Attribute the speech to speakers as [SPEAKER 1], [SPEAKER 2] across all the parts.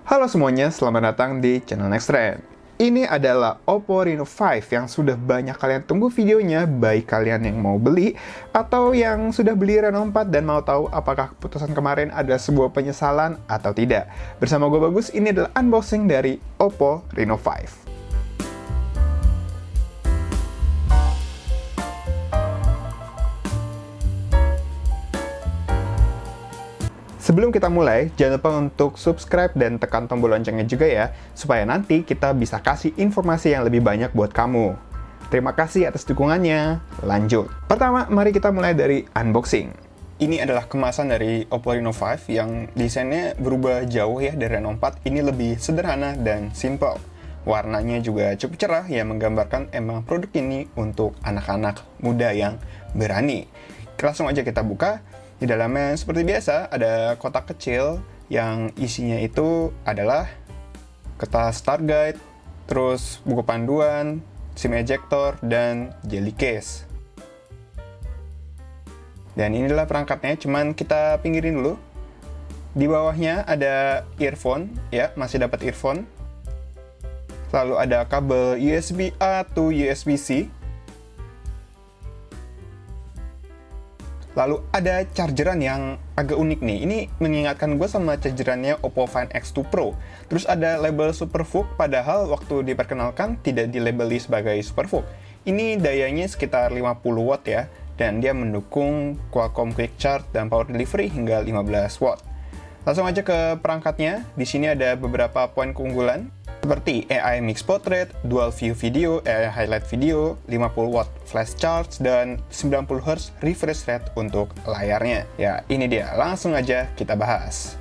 [SPEAKER 1] Halo semuanya, selamat datang di channel Next Trend. Ini adalah Oppo Reno 5 yang sudah banyak kalian tunggu videonya, baik kalian yang mau beli atau yang sudah beli Reno 4 dan mau tahu apakah keputusan kemarin ada sebuah penyesalan atau tidak. Bersama gue Bagus, ini adalah unboxing dari Oppo Reno 5. Sebelum kita mulai, jangan lupa untuk subscribe dan tekan tombol loncengnya juga ya, supaya nanti kita bisa kasih informasi yang lebih banyak buat kamu. Terima kasih atas dukungannya. Lanjut. Pertama, mari kita mulai dari unboxing. Ini adalah kemasan dari Oppo Reno 5 yang desainnya berubah jauh ya dari Reno 4. Ini lebih sederhana dan simple. Warnanya juga cukup cerah yang menggambarkan emang produk ini untuk anak-anak muda yang berani. Langsung aja kita buka. Di dalamnya seperti biasa ada kotak kecil yang isinya itu adalah kertas start guide, terus buku panduan, SIM ejector, dan jelly case. Dan inilah perangkatnya, cuman kita pinggirin dulu. Di bawahnya ada earphone, ya masih dapat earphone. Lalu ada kabel USB-A to USB-C. Lalu ada chargeran yang agak unik nih. Ini mengingatkan gue sama chargerannya Oppo Find X2 Pro. Terus ada label SuperVOOC, padahal waktu diperkenalkan tidak dilabeli sebagai SuperVOOC. Ini dayanya sekitar 50 watt ya, dan dia mendukung Qualcomm Quick Charge dan power delivery hingga 15 watt. Langsung aja ke perangkatnya. Di sini ada beberapa poin keunggulan seperti AI Mix Portrait, Dual View Video, AI Highlight Video, 50 watt flash charge, dan 90 Hz refresh rate untuk layarnya. Ya, ini dia. Langsung aja kita bahas.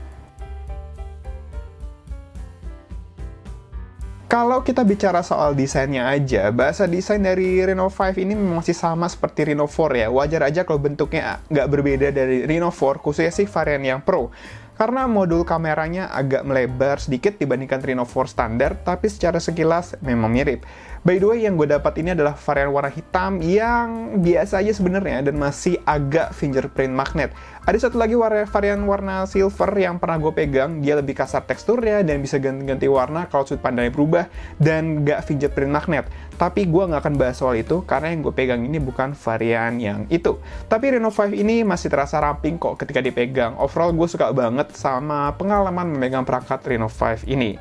[SPEAKER 1] Kalau kita bicara soal desainnya aja, bahasa desain dari Reno 5 ini masih sama seperti Reno 4 ya. Wajar aja kalau bentuknya nggak berbeda dari Reno 4, khususnya sih varian yang Pro. Karena modul kameranya agak melebar sedikit dibandingkan Reno 4 standar, tapi secara sekilas memang mirip. By the way, yang gue dapat ini adalah varian warna hitam yang biasa aja sebenarnya dan masih agak fingerprint magnet. Ada satu lagi varian warna silver yang pernah gue pegang, dia lebih kasar teksturnya dan bisa ganti-ganti warna kalau sudut pandangnya berubah dan nggak fingerprint magnet. Tapi gue nggak akan bahas soal itu karena yang gue pegang ini bukan varian yang itu. Tapi Reno 5 ini masih terasa ramping kok ketika dipegang. Overall gue suka banget sama pengalaman memegang perangkat Reno 5 ini.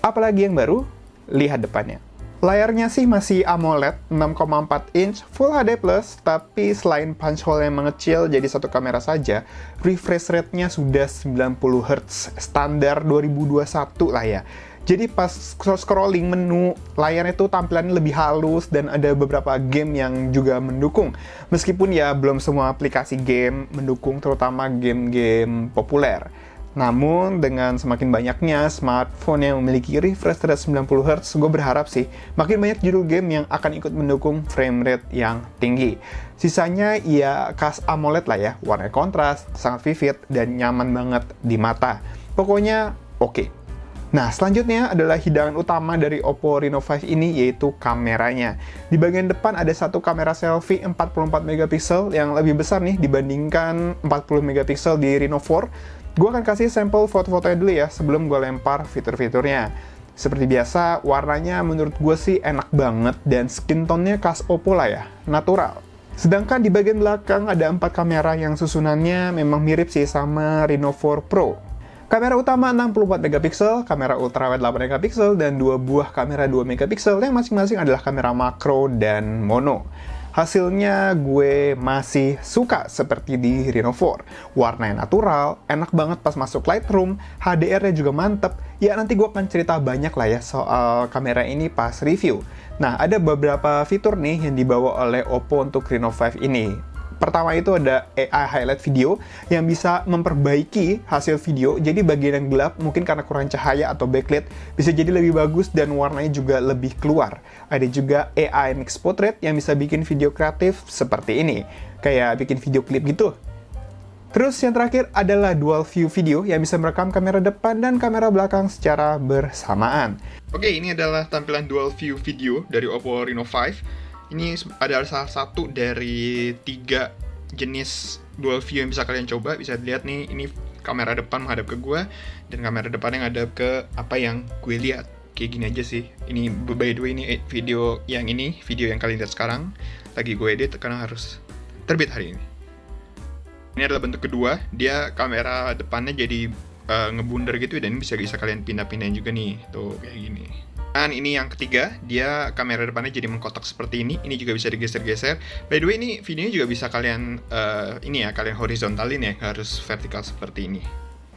[SPEAKER 1] Apalagi yang baru, lihat depannya. Layarnya sih masih AMOLED 6,4 inch Full HD+, tapi selain punch hole yang mengecil jadi satu kamera saja, refresh rate-nya sudah 90 Hz, standar 2021 lah ya. Jadi pas scrolling menu, layarnya tuh tampilannya lebih halus dan ada beberapa game yang juga mendukung. Meskipun ya belum semua aplikasi game mendukung, terutama game-game populer. Namun, dengan semakin banyaknya smartphone yang memiliki refresh rate 90 Hz, gue berharap sih makin banyak judul game yang akan ikut mendukung frame rate yang tinggi. Sisanya ya khas AMOLED lah ya, warna kontras, sangat vivid, dan nyaman banget di mata. Pokoknya oke. Nah, selanjutnya adalah hidangan utama dari Oppo Reno 5 ini, yaitu kameranya. Di bagian depan ada satu kamera selfie 44 megapiksel yang lebih besar nih dibandingkan 40 megapiksel di Reno 4. Gue akan kasih sampel foto-fotonya dulu ya sebelum gue lempar fitur-fiturnya. Seperti biasa, warnanya menurut gue sih enak banget dan skin tone-nya khas Oppo lah ya, natural. Sedangkan di bagian belakang ada 4 kamera yang susunannya memang mirip sih sama Reno 4 Pro. Kamera utama 64 megapiksel, kamera ultrawide 8 megapiksel, dan 2 buah kamera 2 megapiksel yang masing-masing adalah kamera makro dan mono. Hasilnya gue masih suka seperti di Reno 4. Warnanya natural, enak banget pas masuk Lightroom, HDR-nya juga mantep. Ya nanti gue akan cerita banyak lah ya soal kamera ini pas review. Nah, ada beberapa fitur nih yang dibawa oleh Oppo untuk Reno 5 ini. Pertama itu ada AI Highlight Video yang bisa memperbaiki hasil video, jadi bagian yang gelap mungkin karena kurang cahaya atau backlit bisa jadi lebih bagus dan warnanya juga lebih keluar. Ada juga AI Mix Portrait yang bisa bikin video kreatif seperti ini, kayak bikin video klip gitu. Terus yang terakhir adalah Dual View Video yang bisa merekam kamera depan dan kamera belakang secara bersamaan. Oke, ini adalah tampilan Dual View Video dari Oppo Reno 5. Ini adalah salah satu dari 3 jenis dual view yang bisa kalian coba. Bisa dilihat nih, ini kamera depan menghadap ke gue, dan kamera depan yang ngadap ke apa yang gue lihat. Kayak gini aja sih. Ini by the way, ini video yang kalian lihat sekarang lagi gue edit karena harus terbit hari ini. Ini adalah bentuk kedua, dia kamera depannya jadi ngebundar gitu, dan ini bisa kalian pindah-pindahin juga nih, tuh kayak gini. Dan ini yang ketiga, dia kamera depannya jadi mengkotak seperti ini juga bisa digeser-geser. By the way, ini videonya juga bisa kalian kalian horizontalin ya, nggak harus vertikal seperti ini.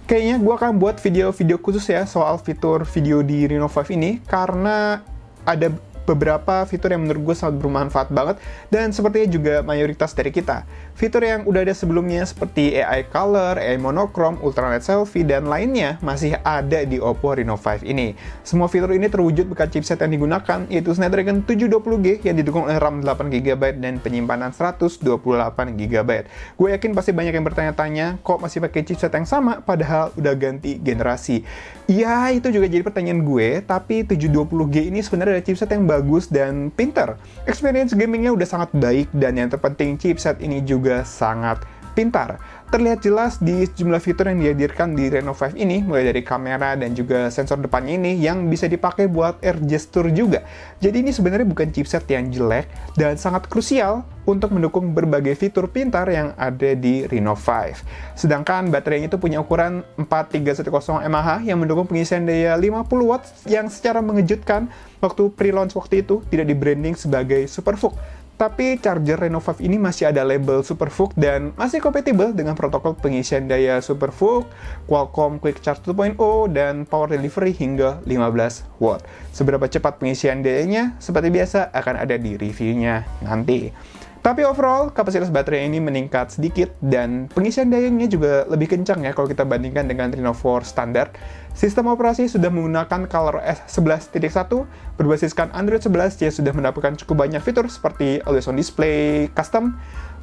[SPEAKER 1] Kayaknya gue akan buat video-video khusus ya soal fitur video di Reno 5 ini, karena ada beberapa fitur yang menurut gue sangat bermanfaat banget, dan sepertinya juga mayoritas dari kita. Fitur yang udah ada sebelumnya seperti AI Color, AI Monochrome, Ultra Night Selfie, dan lainnya masih ada di Oppo Reno 5 ini. Semua fitur ini terwujud berkat chipset yang digunakan, yaitu Snapdragon 720G yang didukung oleh RAM 8GB dan penyimpanan 128GB. Gue yakin pasti banyak yang bertanya-tanya, kok masih pakai chipset yang sama padahal udah ganti generasi. Ya, itu juga jadi pertanyaan gue, tapi 720G ini sebenarnya ada chipset yang bagus dan pintar. Experience gamingnya udah sangat baik, dan yang terpenting chipset ini juga sangat pintar. Terlihat jelas di sejumlah fitur yang dihadirkan di Reno 5 ini, mulai dari kamera dan juga sensor depannya ini yang bisa dipakai buat air gesture juga. Jadi ini sebenarnya bukan chipset yang jelek, dan sangat krusial untuk mendukung berbagai fitur pintar yang ada di Reno 5. Sedangkan baterainya itu punya ukuran 4310 mAh yang mendukung pengisian daya 50 Watt yang secara mengejutkan waktu pre-launch waktu itu tidak di-branding sebagai Superfook. Tapi charger Reno 5 ini masih ada label Superfook dan masih kompatibel dengan protokol pengisian daya Superfook, Qualcomm Quick Charge 2.0, dan power delivery hingga 15 watt. Seberapa cepat pengisian dayanya, seperti biasa akan ada di reviewnya nanti. Tapi overall, kapasitas baterai ini meningkat sedikit, dan pengisian dayanya juga lebih kencang ya kalau kita bandingkan dengan Reno 4 standar. Sistem operasi sudah menggunakan ColorOS 11.1, berbasiskan Android 11 yang sudah mendapatkan cukup banyak fitur seperti Always On Display, Custom,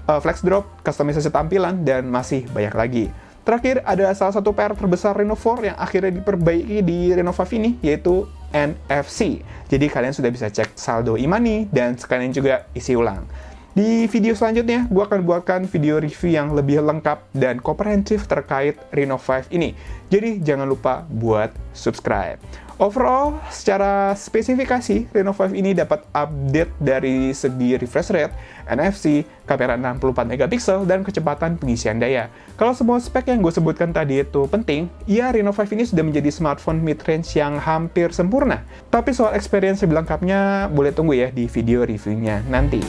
[SPEAKER 1] Flex Drop, kustomisasi tampilan, dan masih banyak lagi. Terakhir, ada salah satu PR terbesar Reno 4 yang akhirnya diperbaiki di Reno 5 ini, yaitu NFC. Jadi kalian sudah bisa cek saldo e-money, dan sekalian juga isi ulang. Di video selanjutnya, gue akan buatkan video review yang lebih lengkap dan komprehensif terkait Reno 5 ini. Jadi, jangan lupa buat subscribe. Overall, secara spesifikasi, Reno 5 ini dapat update dari segi refresh rate, NFC, kamera 64MP, dan kecepatan pengisian daya. Kalau semua spek yang gue sebutkan tadi itu penting, ya Reno 5 ini sudah menjadi smartphone mid-range yang hampir sempurna. Tapi soal experience lebih lengkapnya, boleh tunggu ya di video reviewnya nanti.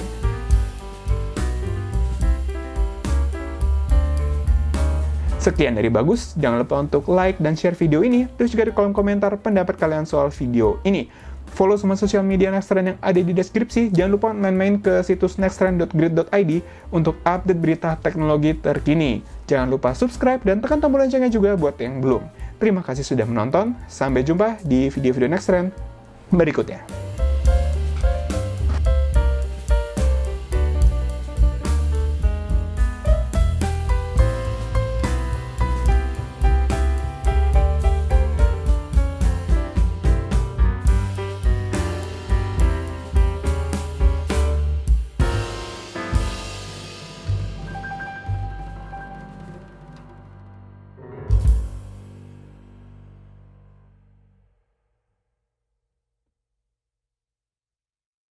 [SPEAKER 1] Sekian dari Bagus, jangan lupa untuk like dan share video ini, terus juga di kolom komentar pendapat kalian soal video ini. Follow semua sosial media Nextrend yang ada di deskripsi, jangan lupa main-main ke situs nextrend.grid.id untuk update berita teknologi terkini. Jangan lupa subscribe dan tekan tombol loncengnya juga buat yang belum. Terima kasih sudah menonton, sampai jumpa di video-video Nextrend berikutnya.